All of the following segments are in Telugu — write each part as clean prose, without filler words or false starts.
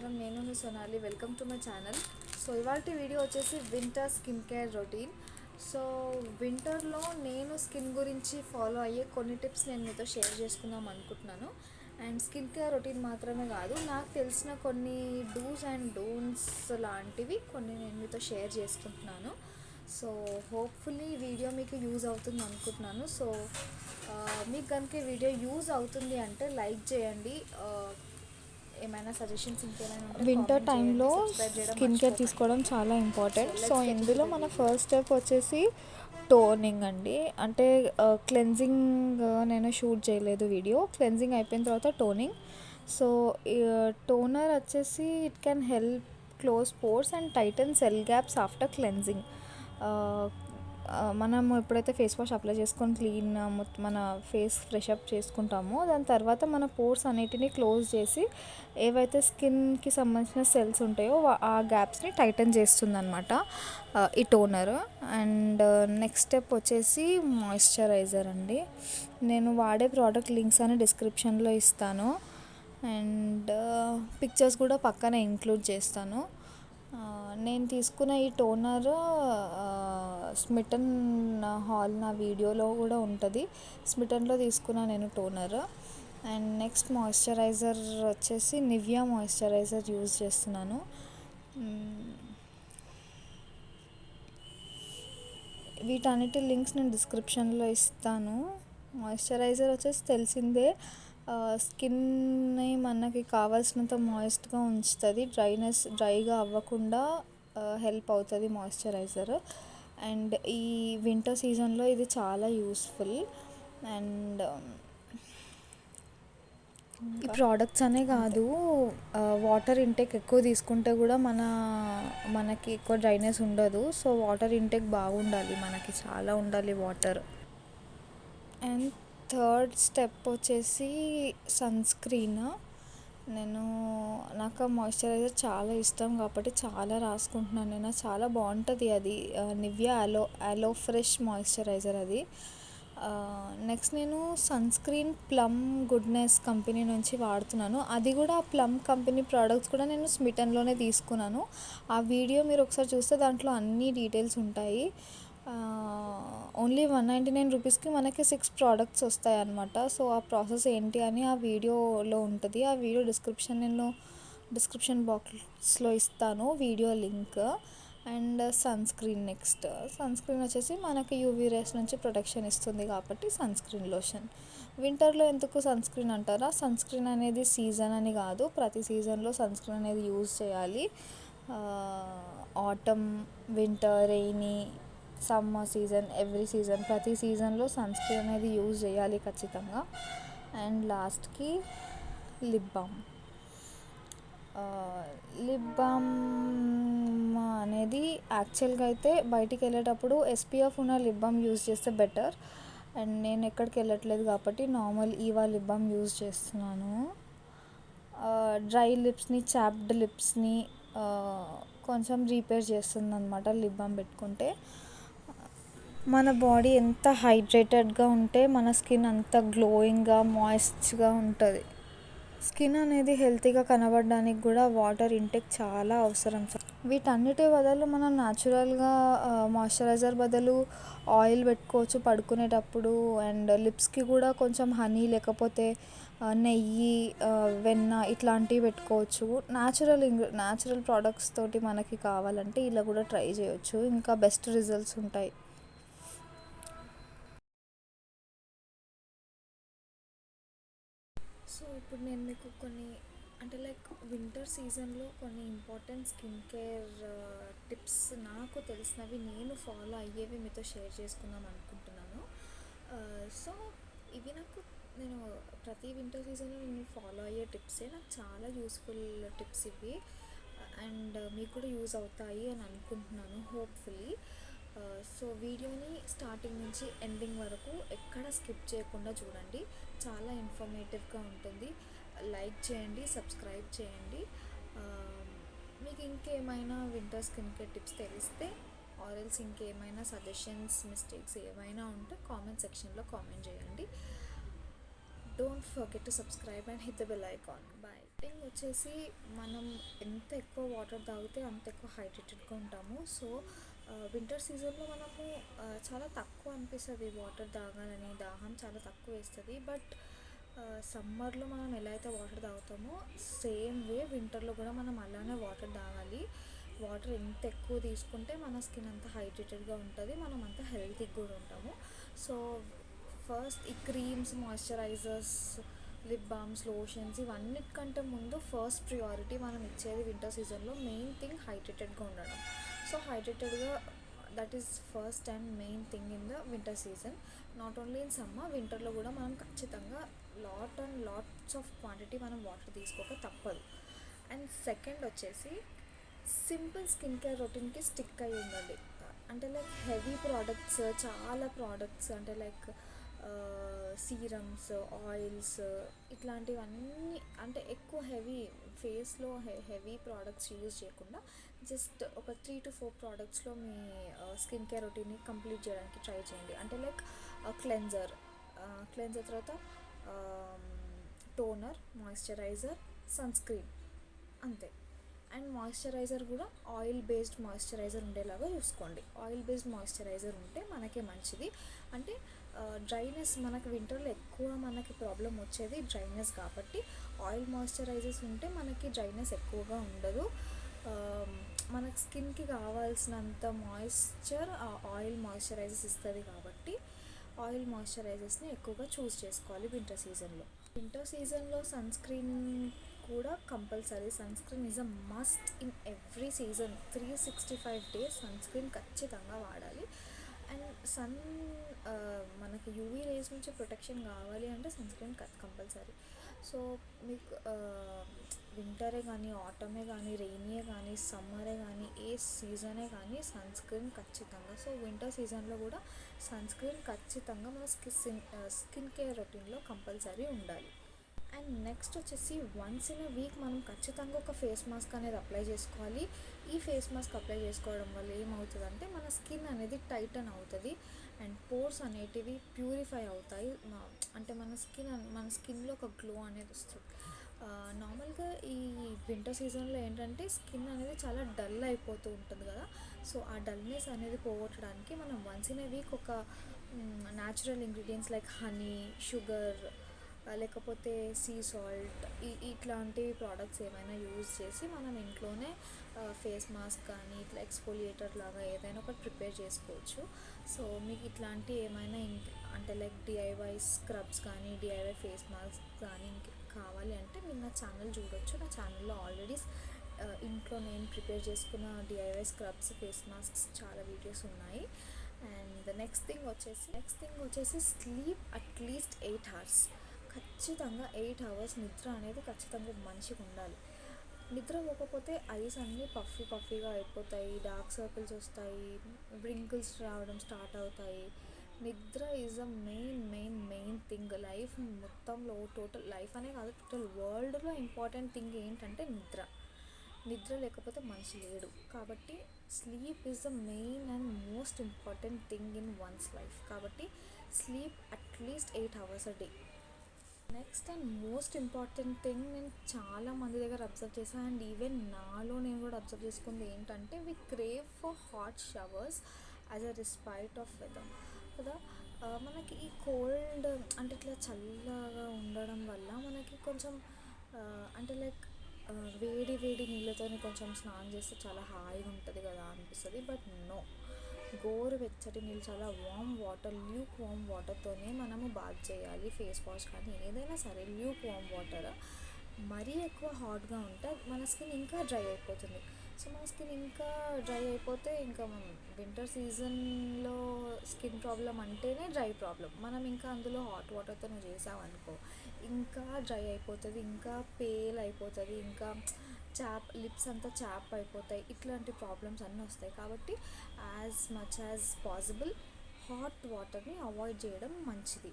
నమస్కారం. నేను మీ Sonali. Welcome to my channel. So ఇవాల్టి వీడియో వచ్చేసి winter skin care routine. So వింటర్లో నేను స్కిన్ గురించి ఫాలో అయ్యే కొన్ని టిప్స్ నేను మీతో షేర్ చేసుకుందాం అనుకుంటున్నాను. అండ్ స్కిన్ కేర్ రొటీన్ మాత్రమే కాదు, నాకు తెలిసిన కొన్ని డూస్ అండ్ డోంట్స్ లాంటివి కొన్ని నేను మీతో షేర్ చేసుకుంటున్నాను. సో హోప్ఫుల్లీ వీడియో మీకు యూజ్ అవుతుంది అనుకుంటున్నాను. సో మీకు కనుక వీడియో యూజ్ అవుతుంది అంటే లైక్ చేయండి. ఏమైనా సజెషన్స్ ఇంకేమైనా ఉంటే వింటర్ కామెంట్ టైంలో చేయండి. సబ్స్క్రైబ్ చేయడం స్కిన్ కేర్ మర్చిపోకండి. తీసుకోవడం చాలా important. So so let's get into ఇందులో the మన video. ఫస్ట్ స్టెప్ వచ్చేసి టోనింగ్ అండి. అంటే క్లెన్జింగ్ నేను షూట్ చేయలేదు వీడియో. క్లెన్జింగ్ అయిపోయిన తర్వాత టోనింగ్. సో టోనర్ వచ్చేసి it can help close pores and Titan cell gaps after cleansing. మనం ఎప్పుడైతే ఫేస్ వాష్ అప్లై చేసుకొని క్లీన్ మన ఫేస్ ఫ్రెష్ అప్ చేసుకుంటామో దాని తర్వాత మన పోర్స్ అన్నిటిని క్లోజ్ చేసి ఏవైతే స్కిన్కి సంబంధించిన సెల్స్ ఉంటాయో ఆ గ్యాప్స్ని టైటన్ చేస్తుంది అనమాట ఈ టోనర్. అండ్ నెక్స్ట్ స్టెప్ వచ్చేసి మాయిశ్చరైజర్ అండి. నేను వాడే ప్రోడక్ట్ లింక్స్ అని డిస్క్రిప్షన్లో ఇస్తాను. అండ్ పిక్చర్స్ కూడా పక్కన ఇంక్లూడ్ చేస్తాను. నేను తీసుకున్న ఈ టోనర్ స్మిటన్ హాల్ నా వీడియోలో కూడా ఉంటుంది. స్మిటన్లో తీసుకున్న నేను టోనర్. అండ్ నెక్స్ట్ మాయిశ్చరైజర్ వచ్చేసి నివియా మాయిశ్చరైజర్ యూజ్ చేస్తున్నాను. వీటన్నిటి లింక్స్ నేను డిస్క్రిప్షన్లో ఇస్తాను. మాయిశ్చరైజర్ వచ్చేసి తెలిసిందే, స్కిన్ని మనకి కావాల్సినంత మాయిస్ట్గా ఉంచుతుంది. డ్రైగా అవ్వకుండా హెల్ప్ అవుతుంది మాయిశ్చరైజర్. అండ్ ఈ వింటర్ సీజన్లో ఇది చాలా యూస్ఫుల్. అండ్ ఈ ప్రోడక్ట్స్ అనే కాదు, వాటర్ ఇంటేక్ ఎక్కువ తీసుకుంటే కూడా మనకి ఎక్కువ డ్రైనెస్ ఉండదు. సో వాటర్ ఇంటేక్ బాగుండాలి, మనకి చాలా ఉండాలి వాటర్. అండ్ థర్డ్ స్టెప్ వచ్చేసి సన్ స్క్రీన్. నాకు మాయిశ్చరైజర్ చాలా ఇష్టం కాబట్టి చాలా రాసుకుంటున్నాను నేను. చాలా బాగుంటుంది అది. నివియా అలో ఫ్రెష్ మాయిశ్చరైజర్ అది. నెక్స్ట్ నేను sunscreen Plum Goodness company నుంచి వాడుతున్నాను. అది కూడా ప్లమ్ కంపెనీ ప్రోడక్ట్స్ కూడా నేను స్మిటన్లోనే తీసుకున్నాను. ఆ వీడియో మీరు ఒకసారి చూస్తే దాంట్లో అన్ని డీటెయిల్స్ ఉంటాయి. ఓన్లీ 199 రూపీస్కి మనకి 6 ప్రోడక్ట్స్ వస్తాయి అన్నమాట. సో ఆ ప్రాసెస్ ఏంటి అని ఆ వీడియోలో ఉంటుంది. ఆ వీడియో డిస్క్రిప్షన్ బాక్స్లో ఇస్తాను video link. And sunscreen వచ్చేసి మనకి యూవీ రేస్ నుంచి ప్రొటెక్షన్ ఇస్తుంది కాబట్టి సన్ స్క్రీన్ లోషన్. వింటర్లో ఎందుకు సన్ స్క్రీన్ అంటారా? సన్ స్క్రీన్ అనేది సీజన్ అని కాదు, ప్రతి సీజన్లో సన్ స్క్రీన్ అనేది యూజ్ చేయాలి. Atom, winter, rainy, summer season, every season, ప్రతి సీజన్లో సన్ స్క్రీన్ అనేది యూజ్ చేయాలి ఖచ్చితంగా. అండ్ లాస్ట్కి లిప్ బామ్ అనేది యాక్చువల్గా అయితే బయటికి వెళ్ళేటప్పుడు ఎస్పీఎఫ్ ఉన్న లిప్ బామ్ యూజ్ చేస్తే బెటర్. అండ్ నేను ఎక్కడికి వెళ్ళట్లేదు కాబట్టి normal Eva lip balm use చేస్తున్నాను. డ్రై లిప్స్ని, చాప్డ్ లిప్స్ని కొంచెం రిపేర్ చేస్తుంది అనమాట లిప్ బామ్ పెట్టుకుంటే. మన బాడీ ఎంత హైడ్రేటెడ్గా ఉంటే మన స్కిన్ అంత గ్లోయింగ్గా, మాయిస్ట్గా ఉంటుంది. స్కిన్ అనేది హెల్తీగా కనబడడానికి కూడా వాటర్ ఇంటేక్ చాలా అవసరం. వీటన్నిటి బదులు మనం న్యాచురల్గా మాయిశ్చరైజర్ బదులు ఆయిల్ పెట్టుకోవచ్చు పడుకునేటప్పుడు. అండ్ లిప్స్కి కూడా కొంచెం హనీ లేకపోతే నెయ్యి, వెన్న ఇట్లాంటివి పెట్టుకోవచ్చు. న్యాచురల్ ప్రోడక్ట్స్ తోటి మనకి కావాలంటే ఇలా కూడా ట్రై చేయొచ్చు, ఇంకా బెస్ట్ రిజల్ట్స్ ఉంటాయి. సో ఇప్పుడు నేను మీకు కొన్ని వింటర్ సీజన్లో కొన్ని ఇంపార్టెంట్ స్కిన్ కేర్ టిప్స్ నాకు తెలిసినవి, నేను ఫాలో అయ్యేవి మీతో షేర్ చేసుకుందాం అనుకుంటున్నాను. సో ఇవి నేను ప్రతి వింటర్ సీజన్లో నేను ఫాలో అయ్యే టిప్సే. నాకు చాలా యూస్ఫుల్ టిప్స్ ఇవి. అండ్ మీకు కూడా యూజ్ అవుతాయి అని అనుకుంటున్నాను హోప్ఫుల్లీ. సో వీడియోని స్టార్టింగ్ నుంచి ఎండింగ్ వరకు ఎక్కడ స్కిప్ చేయకుండా చూడండి. చాలా ఇన్ఫర్మేటివ్గా ఉంటుంది. లైక్ చేయండి, సబ్స్క్రైబ్ చేయండి. మీకు ఇంకేమైనా వింటర్ స్కిన్ కేర్ టిప్స్ తెలిస్తే ఆర్ఎల్స్ ఇంకేమైనా సజెషన్స్, మిస్టేక్స్ ఏమైనా ఉంటే కామెంట్ సెక్షన్లో కామెంట్ చేయండి. Don't forget to subscribe and hit the bell icon. Bye. Thing వచ్చేసి మనం ఎంత ఎక్కువ వాటర్ తాగితే అంత ఎక్కువ హైడ్రేటెడ్గా ఉంటాము. సో వింటర్ సీజన్లో మనము చాలా తక్కువ అనిపిస్తుంది వాటర్ తాగాలని, దాహం చాలా తక్కువ వేస్తుంది. బట్ సమ్మర్లో మనం ఎలా అయితే వాటర్ తాగుతామో సేమ్ వే వింటర్లో కూడా మనం అలానే వాటర్ తాగాలి. వాటర్ ఎంత ఎక్కువ తీసుకుంటే మన స్కిన్ అంత హైడ్రేటెడ్గా ఉంటుంది, మనం అంత హెల్తీగా కూడా ఉంటాము. సో ఫస్ట్ ఈ creams, moisturizers, lip balms, lotions ఇవన్నిటికంటే ముందు ఫస్ట్ ప్రియారిటీ మనం ఇచ్చేది వింటర్ సీజన్లో మెయిన్ థింగ్ హైడ్రేటెడ్గా ఉండడం. సో హైడ్రేటెడ్గా that is first and main thing in the winter season. Not only in summer, వింటర్లో కూడా మనం ఖచ్చితంగా లాట్స్ ఆఫ్ క్వాంటిటీ మనం వాటర్ తీసుకోక తప్పదు. అండ్ సెకండ్ వచ్చేసి సింపుల్ స్కిన్ కేర్ రొటీన్కి స్టిక్ అయ్యి ఉండండి. అంటే లైక్ హెవీ ప్రోడక్ట్స్, చాలా ప్రోడక్ట్స్ అంటే లైక్ సీరమ్స్, ఆయిల్స్ ఇట్లాంటివన్నీ అంటే ఎక్కువ హెవీ ఫేస్లో హెవీ ప్రోడక్ట్స్ యూజ్ చేయకుండా జస్ట్ ఒక 3 to 4 ప్రోడక్ట్స్లో మీ స్కిన్ కేర్ రొటీన్ని కంప్లీట్ చేయడానికి ట్రై చేయండి. అంటే లైక్ క్లెన్జర్ తర్వాత టోనర్, మాయిశ్చరైజర్, సన్ స్క్రీన్, అంతే. అండ్ మాయిశ్చరైజర్ కూడా ఆయిల్ బేస్డ్ మాయిశ్చరైజర్ ఉండేలాగా చూసుకోండి. ఆయిల్ బేస్డ్ మాయిశ్చరైజర్ ఉంటే మనకే మంచిది. అంటే డ్రైనెస్ మనకి వింటర్లో ఎక్కువ మనకి ప్రాబ్లం వచ్చేది డ్రైనెస్ కాబట్టి ఆయిల్ మాయిశ్చరైజర్స్ ఉంటే మనకి డ్రైనెస్ ఎక్కువగా ఉండదు. మనకి స్కిన్కి కావాల్సినంత మాయిశ్చర్ ఆ ఆయిల్ మాయిశ్చరైజర్స్ ఇస్తుంది కాబట్టి ఆయిల్ మాయిశ్చరైజర్స్ని ఎక్కువగా చూస్ చేసుకోవాలి వింటర్ సీజన్లో. వింటర్ సీజన్లో సన్ స్క్రీన్ కూడా compulsory. Sunscreen is a must in every season. 365 days sunscreen ఖచ్చితంగా వాడాలి. అండ్ మనకి యూవీ రేస్ నుంచి ప్రొటెక్షన్ కావాలి అంటే సన్ స్క్రీన్ కంపల్సరీ. సో మీకు వింటరే కానీ, ఆటమే కానీ, రెయినియే కానీ, సమ్మరే కానీ, ఏ సీజనే కానీ సన్ స్క్రీన్ ఖచ్చితంగా. సో వింటర్ సీజన్లో కూడా సన్ స్క్రీన్ ఖచ్చితంగా మన స్కిన్ కేర్ రొటీన్లో కంపల్సరీ ఉండాలి. అండ్ నెక్స్ట్ వచ్చేసి వన్స్ ఇన్ అ వీక్ మనం ఖచ్చితంగా ఒక ఫేస్ మాస్క్ అనేది అప్లై చేసుకోవాలి. ఈ ఫేస్ మాస్క్ అప్లై చేసుకోవడం వల్ల ఏమవుతుందంటే మన స్కిన్ అనేది టైటన్ అవుతుంది అండ్ పోర్స్ అనేటివి ప్యూరిఫై అవుతాయి. అంటే మన స్కిన్లో ఒక గ్లో అనేది వస్తుంది. నార్మల్గా ఈ వింటర్ సీజన్లో ఏంటంటే స్కిన్ అనేది చాలా డల్ అయిపోతూ ఉంటుంది కదా. సో ఆ డల్నెస్ అనేది పోగొట్టడానికి మనం వన్స్ ఇన్ అ వీక్ ఒక natural ingredients like honey, sugar లేకపోతే సీ సాల్ట్ ఇట్లాంటి ప్రోడక్ట్స్ ఏమైనా యూజ్ చేసి మనం ఇంట్లోనే ఫేస్ మాస్క్ కానీ ఇట్లా ఎక్స్ఫోలియేటర్ లాగా ఏదైనా ఒకటి ప్రిపేర్ చేసుకోవచ్చు. సో మీకు ఇట్లాంటి ఏమైనా అంటే లైక్ డిఐవై స్క్రబ్స్ కానీ, డిఐవై ఫేస్ మాస్క్ కానీ కావాలి అంటే మీరు నా ఛానల్ చూడొచ్చు. నా ఛానల్లో ఆల్రెడీ ఇంట్లో నేను ప్రిపేర్ చేసుకున్న డిఐవై స్క్రబ్స్, ఫేస్ మాస్క్స్ చాలా వీడియోస్ ఉన్నాయి. అండ్ నెక్స్ట్ థింగ్ వచ్చేసి స్లీప్ అట్లీస్ట్ 8 hours. ఖచ్చితంగా 8 hours నిద్ర అనేది ఖచ్చితంగా మనిషికి ఉండాలి. నిద్ర పోకపోతే ఐస్ అన్నీ పఫీగా అయిపోతాయి, డార్క్ సర్కిల్స్ వస్తాయి, వ్రింకిల్స్ రావడం స్టార్ట్ అవుతాయి. నిద్ర is a main thing life మొత్తంలో. టోటల్ లైఫ్ అనే కాదు, టోటల్ వరల్డ్లో ఇంపార్టెంట్ థింగ్ ఏంటంటే నిద్ర లేకపోతే మనిషి లేడు. కాబట్టి sleep is the main and most important thing in one's life. కాబట్టి sleep at least 8 hours a day. Next and most important thing నేను చాలా మంది దగ్గర అబ్జర్వ్ చేశాను అండ్ ఈవెన్ నేను కూడా అబ్జర్వ్ చేసుకుంది ఏంటంటే we crave for hot showers as a respite of weather కదా. మనకి ఈ కోల్డ్ అంటే ఇట్లా చల్లగా ఉండడం వల్ల మనకి కొంచెం అంటే లైక్ వేడి నీళ్ళతో కొంచెం స్నానం చేస్తే చాలా హాయిగా ఉంటుంది కదా అనిపిస్తుంది. బట్ నో, గోరువెచ్చటి నీళ్ళు, చాలా ల్యూక్ వామ్ వాటర్తోనే మనము బాత్ చేయాలి. ఫేస్ వాష్ కానీ ఏదైనా సరే ల్యూక్ వామ్ వాటర్. మరీ ఎక్కువ హాట్గా ఉంటే మన స్కిన్ ఇంకా డ్రై అయిపోతుంది. సో మన స్కిన్ ఇంకా డ్రై అయిపోతే ఇంకా వింటర్ సీజన్లో స్కిన్ ప్రాబ్లం అంటేనే డ్రై ప్రాబ్లం. మనం ఇంకా అందులో హాట్ వాటర్తో నువ్వు చేసావనుకో ఇంకా డ్రై అయిపోతుంది, ఇంకా పేల్ అయిపోతుంది, ఇంకా లిప్స్ అంతా చాప్ అయిపోతాయి. ఇట్లాంటి ప్రాబ్లమ్స్ అన్నీ వస్తాయి. కాబట్టి as much as possible hot వాటర్ని అవాయిడ్ చేయడం మంచిది.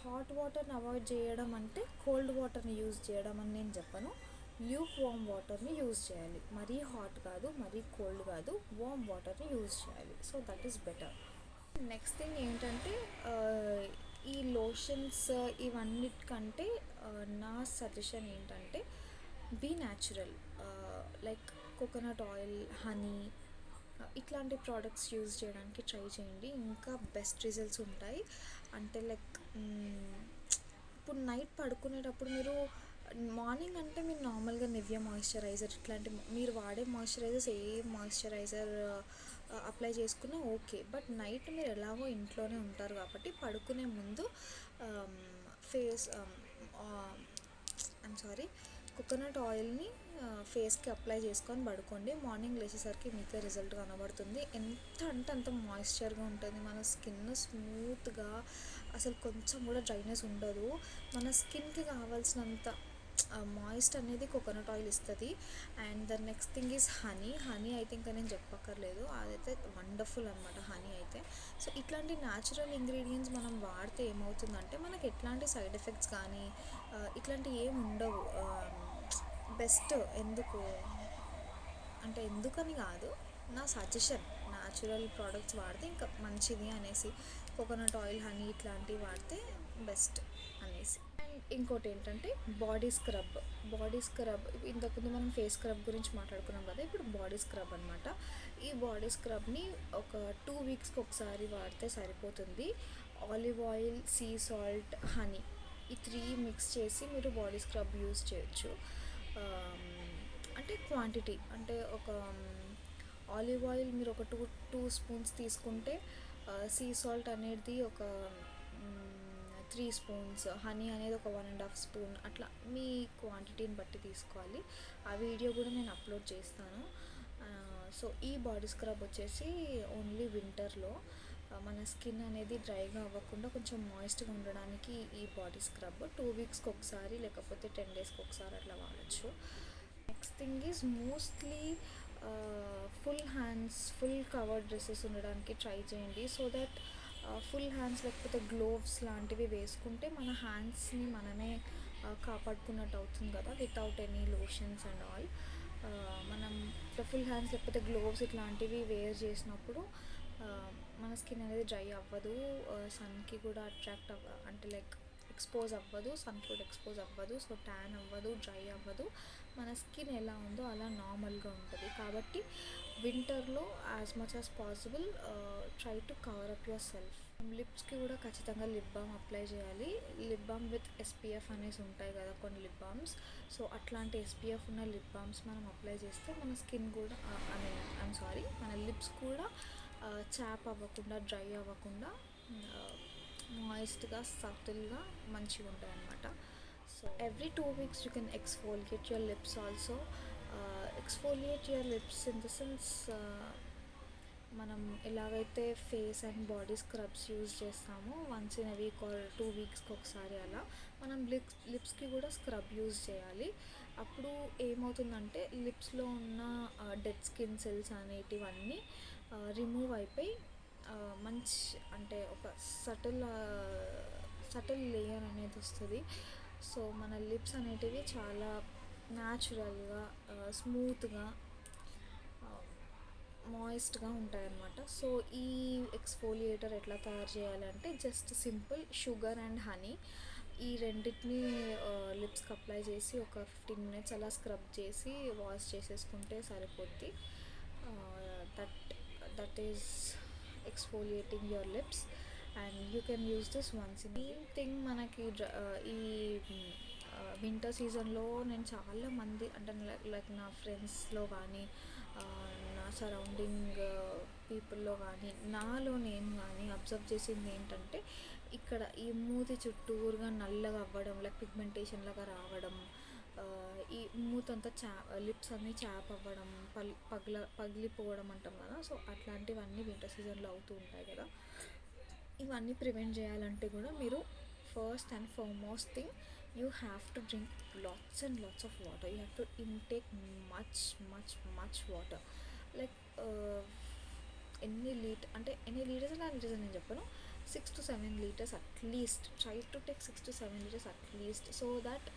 హాట్ వాటర్ని అవాయిడ్ చేయడం అంటే కోల్డ్ వాటర్ని యూజ్ చేయడం అని నేను చెప్పను. ల్యూక్ వామ్ వాటర్ని యూజ్ చేయాలి. మరీ హాట్ కాదు, మరీ కోల్డ్ కాదు, వామ్ వాటర్ని యూజ్ చేయాలి. So that is better. Next thing ఏంటంటే ఈ లోషన్స్ ఇవన్నిటికంటే నా సజెషన్ ఏంటంటే be natural. Like coconut oil, honey, ఇట్లాంటి ప్రోడక్ట్స్ యూజ్ చేయడానికి ట్రై చేయండి, ఇంకా బెస్ట్ రిజల్ట్స్ ఉంటాయి. అంటే లైక్ ఇప్పుడు నైట్ పడుకునేటప్పుడు మీరు మార్నింగ్ అంటే మీరు నార్మల్గా నివ్యా మాయిశ్చరైజర్ ఇట్లాంటి మీరు వాడే మాయిశ్చరైజర్స్ ఏ మాయిశ్చరైజర్ అప్లై చేసుకున్నా ఓకే. బట్ నైట్ మీరు ఎలాగో ఇంట్లోనే ఉంటారు కాబట్టి పడుకునే ముందు ఫేస్ ఐమ్ సారీ కోకోనట్ ఆయిల్ని ఫేస్కి అప్లై చేసుకొని పడుకోండి. మార్నింగ్ లేచేసరికి మీకే రిజల్ట్ కనబడుతుంది. ఎంత అంటే అంత మాయిశ్చర్గా ఉంటుంది, మన స్కిన్ స్మూత్గా, అసలు కొంచెం కూడా డ్రైనెస్ ఉండదు. మన స్కిన్కి కావాల్సినంత మాయిస్ట్ అనేది కోకోనట్ ఆయిల్ ఇస్తుంది. And the next thing is honey అయితే ఇంకా నేను చెప్పక్కర్లేదు, అదైతే వండర్ఫుల్ అనమాట హనీ అయితే. సో ఇట్లాంటి న్యాచురల్ ఇంగ్రీడియంట్స్ మనం వాడితే ఏమవుతుందంటే మనకి ఎట్లాంటి సైడ్ ఎఫెక్ట్స్ కానీ ఇట్లాంటివి ఏమి ఉండవు. బెస్ట్. ఎందుకని కాదు, నా సజెషన్ న్యాచురల్ ప్రోడక్ట్స్ వాడితే ఇంకా మంచిది అనేసి. కోకోనట్ ఆయిల్, హనీ ఇట్లాంటివి వాడితే బెస్ట్ అనేసి. అండ్ ఇంకోటి ఏంటంటే బాడీ స్క్రబ్. ఇంతకుముందు మనం ఫేస్ స్క్రబ్ గురించి మాట్లాడుకున్నాం కదా, ఇప్పుడు బాడీ స్క్రబ్ అనమాట. ఈ బాడీ స్క్రబ్ని ఒక 2 వీక్స్కి ఒకసారి వాడితే సరిపోతుంది. Olive oil, sea salt, honey ఈ 3 మిక్స్ చేసి మీరు బాడీ స్క్రబ్ యూజ్ చేయొచ్చు. అంటే క్వాంటిటీ అంటే ఒక ఆలివ్ ఆయిల్ మీరు ఒక 2 స్పూన్స్ తీసుకుంటే సీ సాల్ట్ అనేది ఒక 3 స్పూన్స్, హనీ అనేది ఒక 1.5 స్పూన్, అట్లా మీ క్వాంటిటీని బట్టి తీసుకోవాలి. ఆ వీడియో కూడా నేను అప్లోడ్ చేస్తాను. సో ఈ బాడీ స్క్రబ్ వచ్చేసి ఓన్లీ వింటర్లో మన స్కిన్ అనేది డ్రైగా అవ్వకుండా కొంచెం మాయిస్ట్గా ఉండడానికి ఈ బాడీ స్క్రబ్ 2 వీక్స్కి ఒకసారి లేకపోతే 10 డేస్కి ఒకసారి అట్లా వాడచ్చు. Next thing is mostly full hands, full covered dresses ఉండడానికి ట్రై చేయండి. సో దట్ ఫుల్ హ్యాండ్స్ లేకపోతే గ్లోవ్స్ లాంటివి వేసుకుంటే మన హ్యాండ్స్ని మనమే కాపాడుకున్నట్టు అవుతుంది కదా, without any lotions and all. మనం ఫుల్ హ్యాండ్స్ లేకపోతే గ్లోవ్స్ ఇట్లాంటివి వేర్ చేసినప్పుడు మన స్కిన్ అనేది డ్రై అవ్వదు, సన్కి కూడా అంటే లైక్ ఎక్స్పోజ్ అవ్వదు, సన్కి కూడా ఎక్స్పోజ్ అవ్వదు. సో ట్యాన్ అవ్వదు, డ్రై అవ్వదు, మన స్కిన్ ఎలా ఉందో అలా నార్మల్గా ఉంటుంది. కాబట్టి వింటర్లో as much as possible try to cover up yourself. లిప్స్కి కూడా ఖచ్చితంగా లిప్ బామ్ అప్లై చేయాలి. లిప్ బామ్ విత్ SPF అనేసి ఉంటాయి కదా కొన్ని లిప్ బామ్స్. సో అట్లాంటి SPF ఉన్న లిప్ బామ్స్ మనం అప్లై చేస్తే మన స్కిన్ కూడా మన లిప్స్ కూడా చాప్ అవ్వకుండా, డ్రై అవ్వకుండా మాయిస్ట్గా, సటిల్గా మంచిగా ఉంటాయి అన్నమాట. So every 2 weeks you can exfoliate your lips also. Exfoliate your lips in the sense మనం ఎలాగైతే face and body scrubs use చేస్తామో once in a week or 2 వీక్స్కి ఒకసారి, అలా మనం లిప్స్కి కూడా స్క్రబ్ యూజ్ చేయాలి. అప్పుడు ఏమవుతుందంటే లిప్స్లో ఉన్న డెడ్ స్కిన్ సెల్స్ అనేటివన్నీ రిమూవ్ అయిపోయి మంచి అంటే ఒక సటిల్ లేయర్ అనేది వస్తుంది. సో మన లిప్స్ అనేటివి చాలా న్యాచురల్గా, స్మూత్గా, మాయిస్ట్గా ఉంటాయన్నమాట. సో ఈ ఎక్స్ఫోలియేటర్ ఎట్లా తయారు చేయాలంటే just simple sugar and honey ఈ రెండింటిని లిప్స్కి అప్లై చేసి ఒక 15 minutes అలా స్క్రబ్ చేసి వాష్ చేసేసుకుంటే సరిపోద్ది. That is exfoliating your lips and you can use this once in. Main thing మనకి ఈ వింటర్ సీజన్లో నేను చాలామంది అంటే లైక్ నా ఫ్రెండ్స్లో కానీ నా సరౌండింగ్ పీపుల్లో కానీ నాలో నేను కానీ అబ్జర్వ్ చేసింది ఏంటంటే ఇక్కడ ఈ మూతి చుట్టూరుగా నల్లగా అవ్వడం, లైక్ పిగ్మెంటేషన్ లాగా రావడం, ఈ మూతంతా లిప్స్ అన్నీ చాప్ అవ్వడం, పగిలిపోవడం అంటాం కదా. సో అట్లాంటివన్నీ వింటర్ సీజన్లో అవుతూ ఉంటాయి కదా. ఇవన్నీ ప్రివెంట్ చేయాలంటే కూడా మీరు first and foremost thing you have to drink lots and lots of water. You have to intake much water. Like ఎన్ని లీటర్స్ అంటే నేను చెప్పను, 6 to 7 liters at least. Try to take 6 to 7 liters at least. So that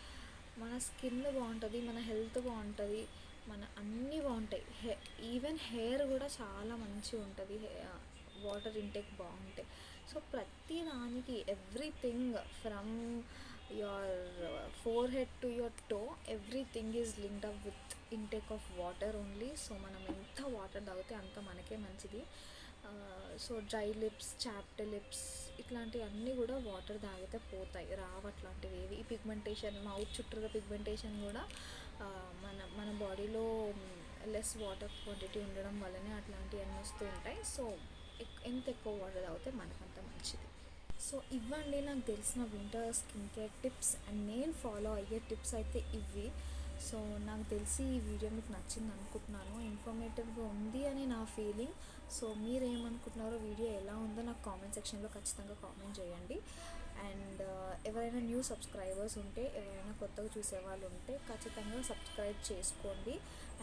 మన స్కిన్ బాగుంటుంది, మన హెల్త్ బాగుంటుంది, మన అన్నీ బాగుంటాయి. ఈవెన్ హెయిర్ కూడా చాలా మంచిగా ఉంటుంది వాటర్ ఇంటేక్ బాగుంటాయి. సో సో ప్రతి దానికి everything from your forehead to your toe, everything is linked up with intake of water only. So మనం ఎంత వాటర్ తాగితే అంత మనకే మంచిది. So dry lips, chapped lips ఇట్లాంటివన్నీ కూడా వాటర్ తాగితే పోతాయి, రావు అట్లాంటివి ఏవి. ఈ పిగ్మెంటేషన్, మౌత్ చుట్టూగా పిగ్మెంటేషన్ కూడా మన బాడీలో లెస్ వాటర్ క్వాంటిటీ ఉండడం వల్లనే అట్లాంటివన్నీ వస్తూ ఉంటాయి. సో ఎంత ఎక్కువ వాటర్ తాగితే మనకంత మంచిది. సో ఇవ్వండి నాకు తెలిసిన winter skin care tips, and నేను ఫాలో అయ్యే టిప్స్ అయితే ఇవి. సో నాకు తెలిసి ఈ వీడియో మీకు నచ్చింది అనుకుంటున్నాను, ఇన్ఫర్మేటివ్గా ఉంది అని నా ఫీలింగ్. సో మీరు ఏమనుకుంటున్నారో, వీడియో ఎలా ఉందో నాకు కామెంట్ సెక్షన్లో ఖచ్చితంగా కామెంట్ చేయండి. అండ్ ఎవరైనా న్యూ సబ్స్క్రైబర్స్ ఉంటే, ఎవరైనా కొత్తగా చూసే వాళ్ళు ఉంటే ఖచ్చితంగా సబ్స్క్రైబ్ చేసుకోండి.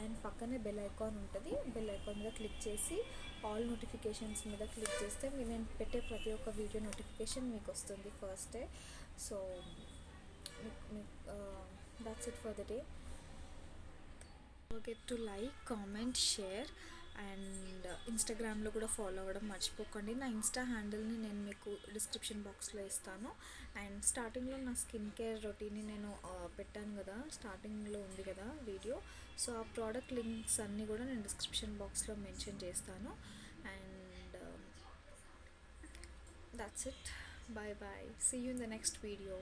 అండ్ పక్కనే బెల్ ఐకాన్ ఉంటుంది, బెల్ ఐకాన్ మీద క్లిక్ చేసి ఆల్ నోటిఫికేషన్స్ మీద క్లిక్ చేస్తే నేను పెట్టే ప్రతి ఒక్క వీడియో నోటిఫికేషన్ మీకు వస్తుంది first day. So that's it for the day. Forget to like, comment, share, and ఇన్స్టాగ్రామ్లో కూడా ఫాలో అవ్వడం మర్చిపోకండి. నా ఇన్స్టా హ్యాండిల్ని నేను మీకు డిస్క్రిప్షన్ బాక్స్లో ఇస్తాను. అండ్ స్టార్టింగ్లో నా స్కిన్ కేర్ రొటీన్ని నేను పెట్టాను కదా, స్టార్టింగ్లో ఉంది కదా వీడియో. సో ఆ ప్రోడక్ట్ లింక్స్ అన్నీ కూడా నేను డిస్క్రిప్షన్ బాక్స్లో మెన్షన్ చేస్తాను. And that's it. Bye bye. See you in the next video.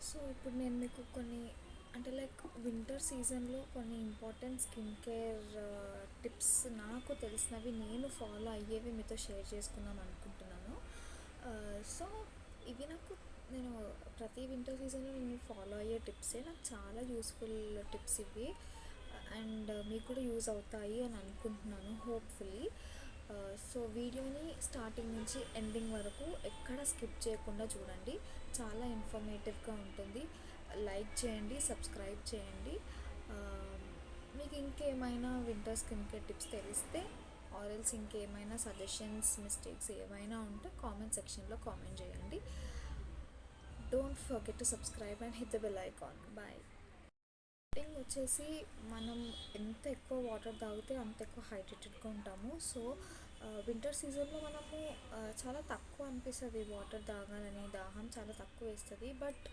So ఇప్పుడు నేను మీకు కొన్ని అంటే లైక్ వింటర్ సీజన్లో కొన్ని ఇంపార్టెంట్ స్కిన్ కేర్ టిప్స్ నాకు తెలిసినవి నేను ఫాలో అయ్యేవి మీతో షేర్ చేసుకుందాం అనుకుంటున్నాను. సో ఇవి నేను ప్రతి వింటర్ సీజన్లో నేను ఫాలో అయ్యే టిప్సే. నాకు చాలా యూస్ఫుల్ టిప్స్ ఇవి అండ్ మీకు కూడా యూజ్ అవుతాయి అని అనుకుంటున్నాను హోప్ఫుల్లీ. సో వీడియోని స్టార్టింగ్ నుంచి ఎండింగ్ వరకు ఎక్కడ స్కిప్ చేయకుండా చూడండి. చాలా ఇన్ఫర్మేటివ్గా ఉంటుంది. లైక్ చేయండి, సబ్స్క్రైబ్ చేయండి. ఆ, మీకు ఇంకేమైనా వింటర్ స్కిన్ కేర్ టిప్స్ తెలిస్తే ఆర్ఎల్స్ ఇంకేమైనా సజెషన్స్, మిస్టేక్స్ ఏమైనా ఉంటే కామెంట్ సెక్షన్లో కామెంట్ చేయండి. Don't forget to subscribe and hit the bell icon. Bye. Thing వచ్చేసి మనం ఎంత ఎక్కువ వాటర్ తాగితే అంత ఎక్కువ హైడ్రేటెడ్గా ఉంటాము. సో వింటర్ సీజన్లో మనము చాలా తక్కువ అనిపిస్తుంది వాటర్ తాగాలని, దాహం చాలా తక్కువ వేస్తుంది. బట్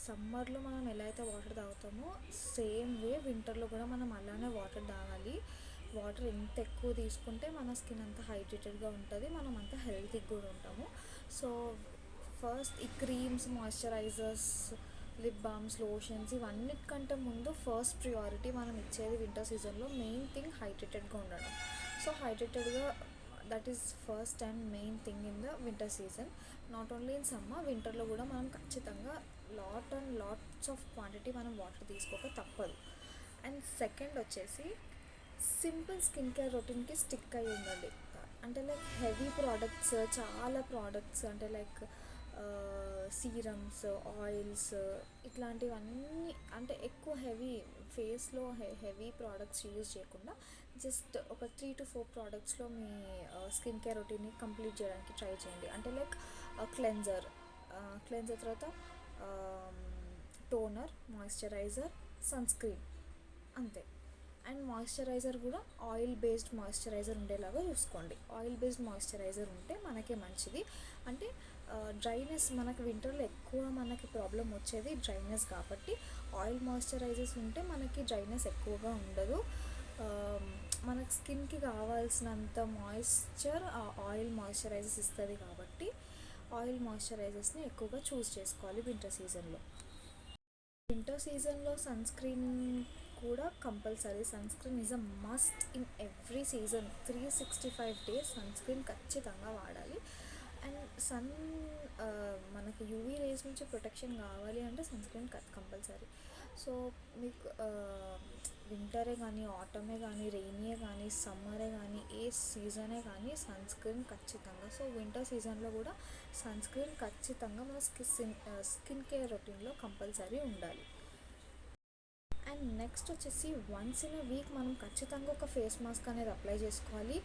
సమ్మర్లో మనం ఎలా అయితే వాటర్ తాగుతామో సేమ్ వే వింటర్లో కూడా మనం అలానే వాటర్ తాగాలి. వాటర్ ఎంత ఎక్కువ తీసుకుంటే మన స్కిన్ అంత హైడ్రేటెడ్గా ఉంటుంది, మనం అంత హెల్తీగా కూడా ఉంటాము. సో ఫస్ట్ ఈ creams, moisturizers, lip balms, lotions ఇవన్నిటికంటే ముందు ఫస్ట్ ప్రియారిటీ మనం ఇచ్చేది వింటర్ సీజన్లో మెయిన్ థింగ్ హైడ్రేటెడ్గా ఉండడం. సో హైడ్రేటెడ్గా that is first and main thing in the winter season. Not only in summer, వింటర్లో కూడా మనం ఖచ్చితంగా లాట్స్ ఆఫ్ క్వాంటిటీ మనం వాటర్ తీసుకోక తప్పదు. అండ్ సెకండ్ వచ్చేసి సింపుల్ స్కిన్ కేర్ రొటీన్కి స్టిక్ అయి ఉండండి. అంటే లైక్ హెవీ ప్రోడక్ట్స్, చాలా ప్రోడక్ట్స్ అంటే లైక్ సీరమ్స్, ఆయిల్స్ ఇట్లాంటివన్నీ అంటే ఎక్కువ హెవీ ఫేస్లో హెవీ ప్రోడక్ట్స్ యూజ్ చేయకుండా జస్ట్ ఒక 3 to 4 ప్రోడక్ట్స్లో మీ స్కిన్ కేర్ రొటీన్ని కంప్లీట్ చేయడానికి ట్రై చేయండి. అంటే లైక్ క్లెన్జర్ తర్వాత టోనర్, మాయిశ్చరైజర్, సన్స్క్రీన్ అంతే. అండ్ మాయిశ్చరైజర్ కూడా ఆయిల్ బేస్డ్ మాయిశ్చరైజర్ ఉండేలాగా చూసుకోండి. ఆయిల్ బేస్డ్ మాయిశ్చరైజర్ ఉంటే మనకే మంచిది. అంటే డ్రైనెస్ మనకి వింటర్లో ఎక్కువ మనకి ప్రాబ్లం వచ్చేది డ్రైనెస్ కాబట్టి ఆయిల్ మాయిశ్చరైజర్స్ ఉంటే మనకి డ్రైనెస్ ఎక్కువగా ఉండదు. మనకి స్కిన్కి కావాల్సినంత మాయిశ్చర్ ఆ ఆయిల్ మాయిశ్చరైజర్స్ ఇస్తుంది కాబట్టి ఆయిల్ మాయిశ్చరైజర్స్ని ఎక్కువగా చూస్ చేసుకోవాలి వింటర్ సీజన్లో. వింటర్ సీజన్లో సన్స్క్రీన్ కూడా compulsory. Sunscreen is a must in every season. 365 days sunscreen ఖచ్చితంగా వాడాలి. అండ్ మనకి యూవీ రేస్ నుంచి ప్రొటెక్షన్ కావాలి అంటే సన్స్క్రీన్ కంపల్సరీ. సో మీకు వింటరే కానీ, ఆటమే కానీ, రెయినియే కానీ, సమ్మరే కానీ, ఏ సీజనే కానీ సన్స్క్రీన్ ఖచ్చితంగా. సో వింటర్ సీజన్లో కూడా సన్స్క్రీన్ ఖచ్చితంగా మన స్కిన్ కేర్ రొటీన్లో కంపల్సరీ ఉండాలి. అండ్ నెక్స్ట్ వచ్చేసి వన్స్ ఇన్ అ వీక్ మనం ఖచ్చితంగా ఒక ఫేస్ మాస్క్ అనేది అప్లై చేసుకోవాలి.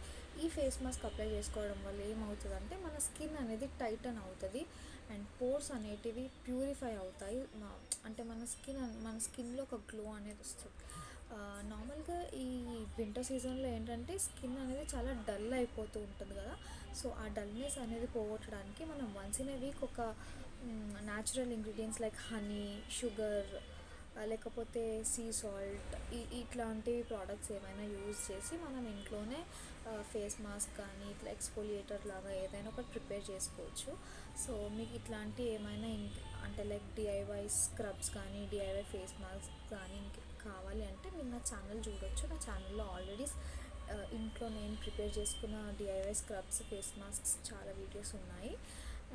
ఈ ఫేస్ మాస్క్ అప్లై చేసుకోవడం వల్ల ఏమవుతుందంటే మన స్కిన్ అనేది టైటన్ అవుతుంది అండ్ పోర్స్ అనేటివి ప్యూరిఫై అవుతాయి. అంటే మన స్కిన్లో ఒక గ్లో అనేది వస్తుంది. నార్మల్గా ఈ వింటర్ సీజన్లో ఏంటంటే స్కిన్ అనేది చాలా డల్ అయిపోతూ ఉంటుంది కదా. సో ఆ డల్నెస్ అనేది పోగొట్టడానికి మనం వన్స్ ఇన్ అ వీక్ ఒక natural ingredients like honey, sugar లేకపోతే సీ సాల్ట్ ఇట్లాంటి ప్రోడక్ట్స్ ఏమైనా యూజ్ చేసి మనం ఇంట్లోనే ఫేస్ మాస్క్ కానీ ఇట్లా ఎక్స్ఫోలియేటర్ లాగా ఏదైనా ఒకటి ప్రిపేర్ చేసుకోవచ్చు. సో మీకు ఇట్లాంటి ఏమైనా అంటే లైక్ డిఐవై స్క్రబ్స్ కానీ, డిఐవై ఫేస్ మాస్క్ కానీ కావాలి అంటే మీరు నా ఛానల్ చూడొచ్చు. నా ఛానల్లో ఆల్రెడీ ఇంట్లో నేను ప్రిపేర్ చేసుకున్న డిఐవై స్క్రబ్స్, ఫేస్ మాస్క్స్ చాలా వీడియోస్ ఉన్నాయి.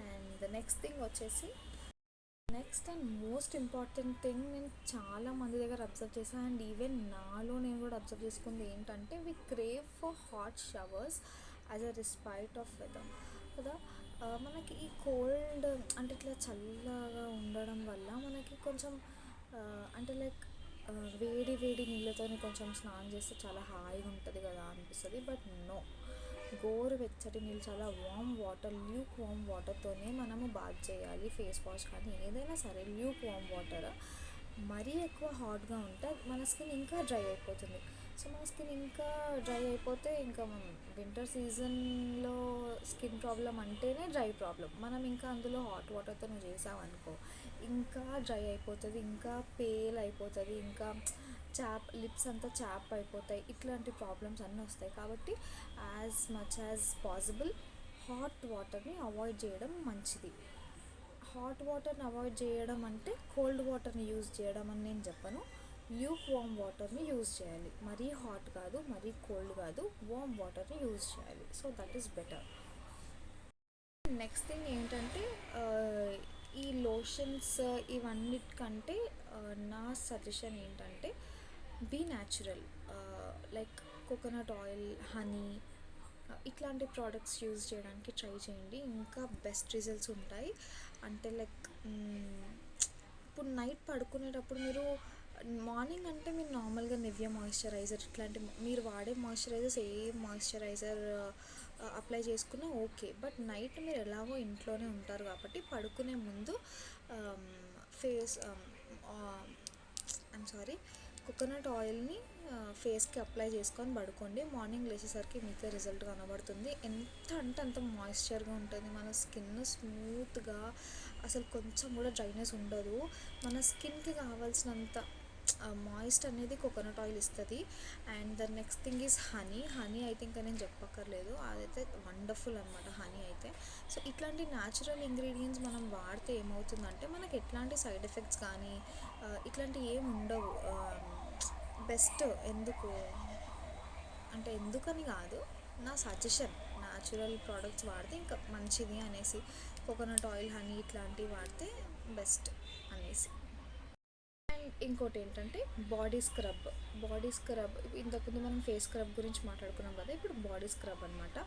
అండ్ నెక్స్ట్ థింగ్ వచ్చేసి next and most important thing నేను చాలా మంది దగ్గర అబ్జర్వ్ చేశాను అండ్ ఈవెన్ నాలో నేను కూడా అబ్జర్వ్ చేసుకుంది ఏంటంటే we crave for hot showers as a respite of weather కదా. మనకి ఈ కోల్డ్ అంటే ఇట్లా చల్లగా ఉండడం వల్ల మనకి కొంచెం అంటే లైక్ వేడి వేడి నీళ్ళతో కొంచెం స్నానం చేస్తే చాలా హాయిగా ఉంటుంది కదా అనిపిస్తుంది. బట్ నో, గోరువెచ్చటి నీళ్ళు, చాలా ల్యూక్ వామ్ వాటర్తోనే మనము బాత్ చేయాలి. ఫేస్ వాష్ కానీ ఏదైనా సరే ల్యూక్ వామ్ వాటర్. మరీ ఎక్కువ హాట్గా ఉంటే మన స్కిన్ ఇంకా డ్రై అయిపోతుంది. సో మన స్కిన్ ఇంకా డ్రై అయిపోతే ఇంకా వింటర్ సీజన్లో స్కిన్ ప్రాబ్లం అంటేనే డ్రై ప్రాబ్లం. మనం ఇంకా అందులో హాట్ వాటర్తో నువ్వు చేసావనుకో ఇంకా డ్రై అయిపోతుంది, ఇంకా పేల్ అయిపోతుంది, ఇంకా లిప్స్ అంతా చాప్ అయిపోతాయి. ఇట్లాంటి ప్రాబ్లమ్స్ అన్నీ వస్తాయి. కాబట్టి as much as possible hot వాటర్ని అవాయిడ్ చేయడం మంచిది. హాట్ వాటర్ని అవాయిడ్ చేయడం అంటే కోల్డ్ వాటర్ని యూజ్ చేయడం అని నేను చెప్పను. ల్యూక్ వామ్ వాటర్ని యూజ్ చేయాలి. మరీ హాట్ కాదు, మరీ కోల్డ్ కాదు, వామ్ వాటర్ని యూజ్ చేయాలి. So that is better. Next thing ఏంటంటే ఈ లోషన్స్ ఇవన్నిటికంటే నా సజెషన్ ఏంటంటే be natural. Like coconut oil, honey, ఇట్లాంటి ప్రోడక్ట్స్ యూజ్ చేయడానికి ట్రై చేయండి. ఇంకా బెస్ట్ రిజల్ట్స్ ఉంటాయి. అంటే లైక్ ఇప్పుడు నైట్ పడుకునేటప్పుడు మీరు మార్నింగ్ అంటే మీరు నార్మల్గా నివ్యా మాయిశ్చరైజర్ ఇట్లాంటి మీరు వాడే మాయిశ్చరైజర్స్ ఏ మాయిశ్చరైజర్ అప్లై చేసుకున్నా ఓకే. బట్ నైట్ మీరు ఎలాగో ఇంట్లోనే ఉంటారు కాబట్టి పడుకునే ముందు ఫేస్ ఐమ్ సారీ కోకోనట్ ఆయిల్ని ఫేస్కి అప్లై చేసుకొని పడుకోండి. మార్నింగ్ లేచేసరికి మీకే రిజల్ట్ కనబడుతుంది. ఎంత అంటే అంత మాయిశ్చర్గా ఉంటుంది. మన స్కిన్ స్మూత్గా, అసలు కొంచెం కూడా డ్రైనెస్ ఉండదు. మన స్కిన్కి కావాల్సినంత మాయిస్ట్ అనేది కోకోనట్ ఆయిల్ ఇస్తుంది. And the next thing is honey. Honey అయితే ఇంకా నేను చెప్పక్కర్లేదు, అదైతే వండర్ఫుల్ అనమాట హనీ అయితే. సో ఇట్లాంటి న్యాచురల్ ఇంగ్రీడియంట్స్ మనం వాడితే ఏమవుతుందంటే మనకి ఎట్లాంటి సైడ్ ఎఫెక్ట్స్ కానీ ఇట్లాంటివి ఏమి ఉండవు. బెస్ట్. ఎందుకని కాదు, నా సజెషన్. న్యాచురల్ ప్రోడక్ట్స్ వాడితే ఇంకా మంచిది అనేసి, కోకోనట్ ఆయిల్, హనీ ఇట్లాంటివి వాడితే బెస్ట్ అనేసి. అండ్ ఇంకోటి ఏంటంటే బాడీ స్క్రబ్. ఇంతకుముందు మనం ఫేస్ స్క్రబ్ గురించి మాట్లాడుకున్నాం కదా, ఇప్పుడు బాడీ స్క్రబ్ అనమాట.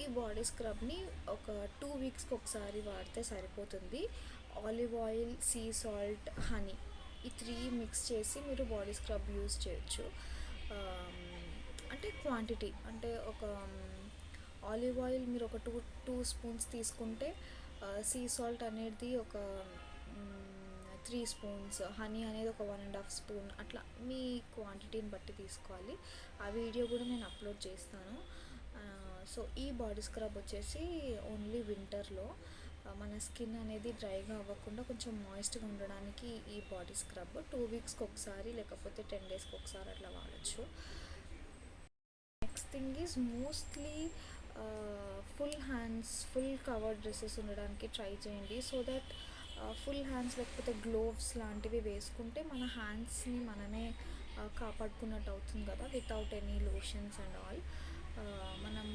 ఈ బాడీ స్క్రబ్ని ఒక 2 వీక్స్కి ఒకసారి వాడితే సరిపోతుంది. Olive oil, sea salt, honey, ఈ 3 మిక్స్ చేసి మీరు బాడీ స్క్రబ్ యూజ్ చేయొచ్చు. అంటే క్వాంటిటీ అంటే ఒక ఆలివ్ ఆయిల్ మీరు ఒక 2 స్పూన్స్ తీసుకుంటే సీ సాల్ట్ అనేది ఒక 3 స్పూన్స్, హనీ అనేది ఒక 1.5 స్పూన్, అట్లా మీ క్వాంటిటీని బట్టి తీసుకోవాలి. ఆ వీడియో కూడా నేను అప్లోడ్ చేస్తాను. సో ఈ బాడీ స్క్రబ్ వచ్చేసి ఓన్లీ వింటర్లో మన స్కిన్ అనేది డ్రైగా అవ్వకుండా కొంచెం మాయిస్ట్గా ఉండడానికి ఈ బాడీ స్క్రబ్ 2 వీక్స్కి ఒకసారి లేకపోతే 10 డేస్కి ఒకసారి అట్లా వాడచ్చు. Next thing is mostly full hands, full covered dresses ఉండడానికి ట్రై చేయండి. సో దట్ ఫుల్ హ్యాండ్స్ లేకపోతే గ్లోవ్స్ లాంటివి వేసుకుంటే మన హ్యాండ్స్ని మనమే కాపాడుకున్నట్టు అవుతుంది కదా, without any lotions and all. మనం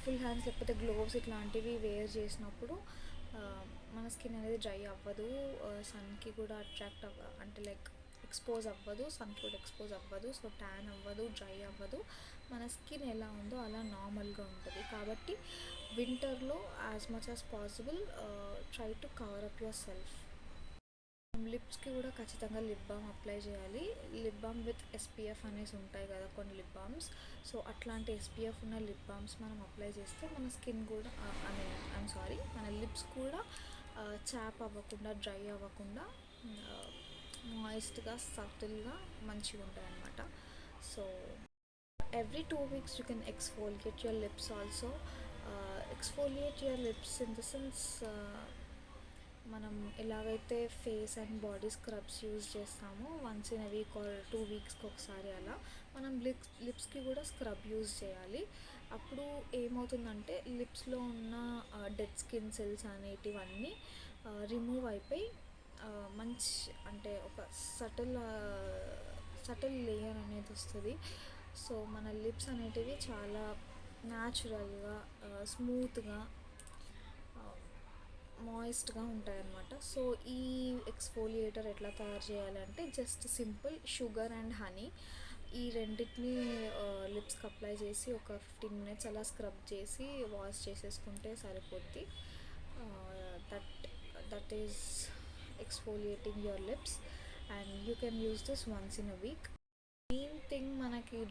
ఫుల్ హ్యాండ్స్ లేకపోతే గ్లోవ్స్ ఇట్లాంటివి వేర్ చేసినప్పుడు మన స్కిన్ అనేది డ్రై అవ్వదు, సన్కి కూడా అంటే లైక్ ఎక్స్పోజ్ అవ్వదు, సన్కి కూడా ఎక్స్పోజ్ అవ్వదు. సో ట్యాన్ అవ్వదు, డ్రై అవ్వదు. మన స్కిన్ ఎలా ఉందో అలా నార్మల్గా ఉంటుంది. కాబట్టి వింటర్లో as much as possible try to cover up yourself. లిప్స్కి కూడా ఖచ్చితంగా లిప్ బామ్ అప్లై చేయాలి. లిప్ బామ్ విత్ SPF అనేసి ఉంటాయి కదా కొన్ని లిప్ బామ్స్. సో అట్లాంటి SPF ఉన్న లిప్ బామ్స్ మనం అప్లై చేస్తే మన స్కిన్ కూడా మన లిప్స్ కూడా చాప్ అవ్వకుండా, డ్రై అవ్వకుండా మాయిస్ట్గా, సటిల్గా మంచిగా ఉంటాయి అన్నమాట. So every 2 weeks you can exfoliate your lips also. Exfoliate your lips in the sense మనం ఎలాగైతే face and body scrubs use చేస్తామో వన్స్ ఇన్ వీక్ ఆర్ 2 వీక్స్కి ఒకసారి అలా మనం లిప్స్కి కూడా స్క్రబ్ యూజ్ చేయాలి. అప్పుడు ఏమవుతుందంటే లిప్స్లో ఉన్న డెడ్ స్కిన్ సెల్స్ అనేటివన్నీ రిమూవ్ అయిపోయి మంచి అంటే ఒక సటిల్ లేయర్ అనేది వస్తుంది. సో మన లిప్స్ అనేటివి చాలా న్యాచురల్గా, స్మూత్గా, మాయిస్ట్గా ఉంటాయన్నమాట. సో ఈ ఎక్స్ఫోలియేటర్ ఎట్లా తయారు చేయాలంటే just simple sugar and honey ఈ రెండింటిని లిప్స్కి అప్లై చేసి ఒక 15 minutes అలా స్క్రబ్ చేసి వాష్ చేసేసుకుంటే సరిపోద్ది. That is exfoliating your lips and you can use this once in a week. Main thing మనకి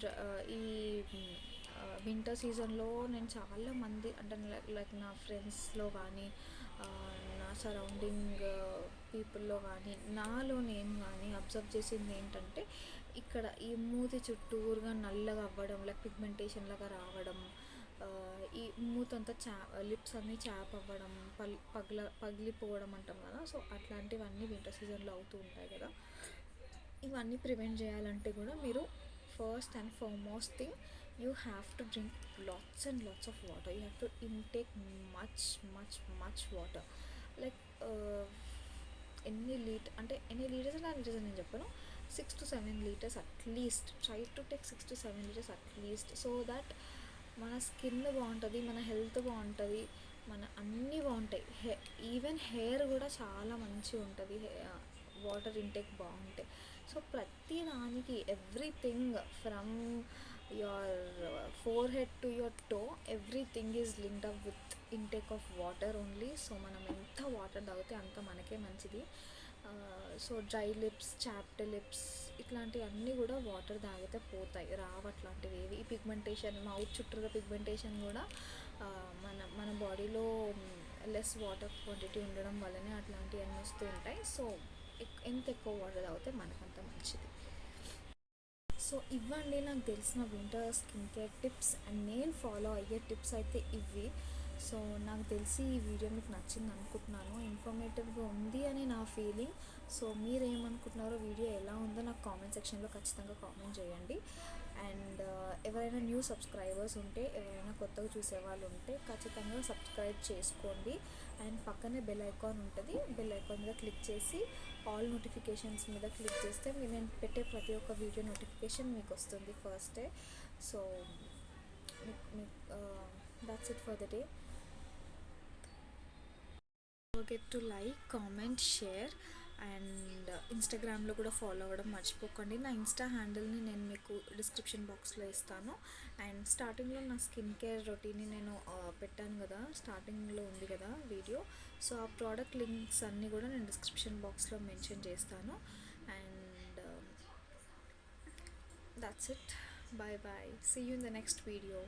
ఈ వింటర్ సీజన్లో నేను చాలామంది అంటే లైక్ నా ఫ్రెండ్స్లో కానీ నా సరౌండింగ్ పీపుల్లో కానీ నాలో నేను కానీ అబ్జర్వ్ చేసింది ఏంటంటే ఇక్కడ ఈ మూతి చుట్టూరుగా నల్లగా అవ్వడం, లైక్ పిగ్మెంటేషన్ లాగా రావడం, ఈ మూతంతా లిప్స్ అన్నీ చాప్ అవ్వడం, పగిలిపోవడం అంటాం కదా. సో అట్లాంటివన్నీ వింటర్ సీజన్లో అవుతూ ఉంటాయి కదా. ఇవన్నీ ప్రివెంట్ చేయాలంటే కూడా మీరు first and foremost thing you have to drink lots and lots of water. You have to intake much water. Like ఎన్ని లీటర్స్ నేను చెప్పను, 6 to 7 litres at least. Try to take 6 to 7 litres at least, so that మన స్కిన్ బాగుంటుంది, మన హెల్త్ బాగుంటుంది, మన అన్నీ బాగుంటాయి. ఈవెన్ హెయిర్ కూడా చాలా మంచిగా ఉంటుంది వాటర్ ఇంటేక్ బాగుంటాయి. సో ప్రతి దానికి everything from your forehead to your toe, everything is linked up with intake of water only. So మనం ఎంత వాటర్ తాగితే అంత మనకే మంచిది. So dry lips, chapped lips ఇట్లాంటివన్నీ కూడా వాటర్ తాగితే పోతాయి, రావు అట్లాంటివి ఏవి. ఈ పిగ్మెంటేషన్, మౌత్ చుట్టూగా పిగ్మెంటేషన్ కూడా మన బాడీలో లెస్ వాటర్ క్వాంటిటీ ఉండడం వల్లనే అట్లాంటివన్నీ వస్తూ ఉంటాయి. సో ఎంత ఎక్కువ వాటర్ తాగితే మనకంత మంచిది. సో ఇవ్వండి నాకు తెలిసిన winter skin care tips, and నేను ఫాలో అయ్యే టిప్స్ అయితే ఇవి. సో నాకు తెలిసి ఈ వీడియో మీకు నచ్చింది అనుకుంటున్నాను, ఇన్ఫర్మేటివ్గా ఉంది అని నా ఫీలింగ్. సో మీరు ఏమనుకుంటున్నారో, వీడియో ఎలా ఉందో నాకు కామెంట్ సెక్షన్లో ఖచ్చితంగా కామెంట్ చేయండి. అండ్ ఎవరైనా న్యూ సబ్స్క్రైబర్స్ ఉంటే, ఎవరైనా కొత్తగా చూసే వాళ్ళు ఉంటే ఖచ్చితంగా సబ్స్క్రైబ్ చేసుకోండి. అండ్ పక్కనే బెల్ ఐకాన్ ఉంటుంది, బెల్ ఐకాన్ మీద క్లిక్ చేసి ఆల్ నోటిఫికేషన్స్ మీద క్లిక్ చేస్తే నేను పెట్టే ప్రతి ఒక్క వీడియో నోటిఫికేషన్ మీకు వస్తుంది first day. So that's it for the day. Forget to like, comment, share, and ఇన్స్టాగ్రామ్లో కూడా ఫాలో అవ్వడం మర్చిపోకండి. నా ఇన్స్టా హ్యాండిల్ని నేను మీకు డిస్క్రిప్షన్ బాక్స్లో ఇస్తాను. అండ్ స్టార్టింగ్లో నా స్కిన్ కేర్ రొటీన్ని నేను పెట్టాను కదా, స్టార్టింగ్లో ఉంది కదా వీడియో. సో ఆ ప్రోడక్ట్ లింక్స్ అన్నీ కూడా నేను డిస్క్రిప్షన్ బాక్స్లో మెన్షన్ చేస్తాను. And that's it. Bye bye. See you in the next video.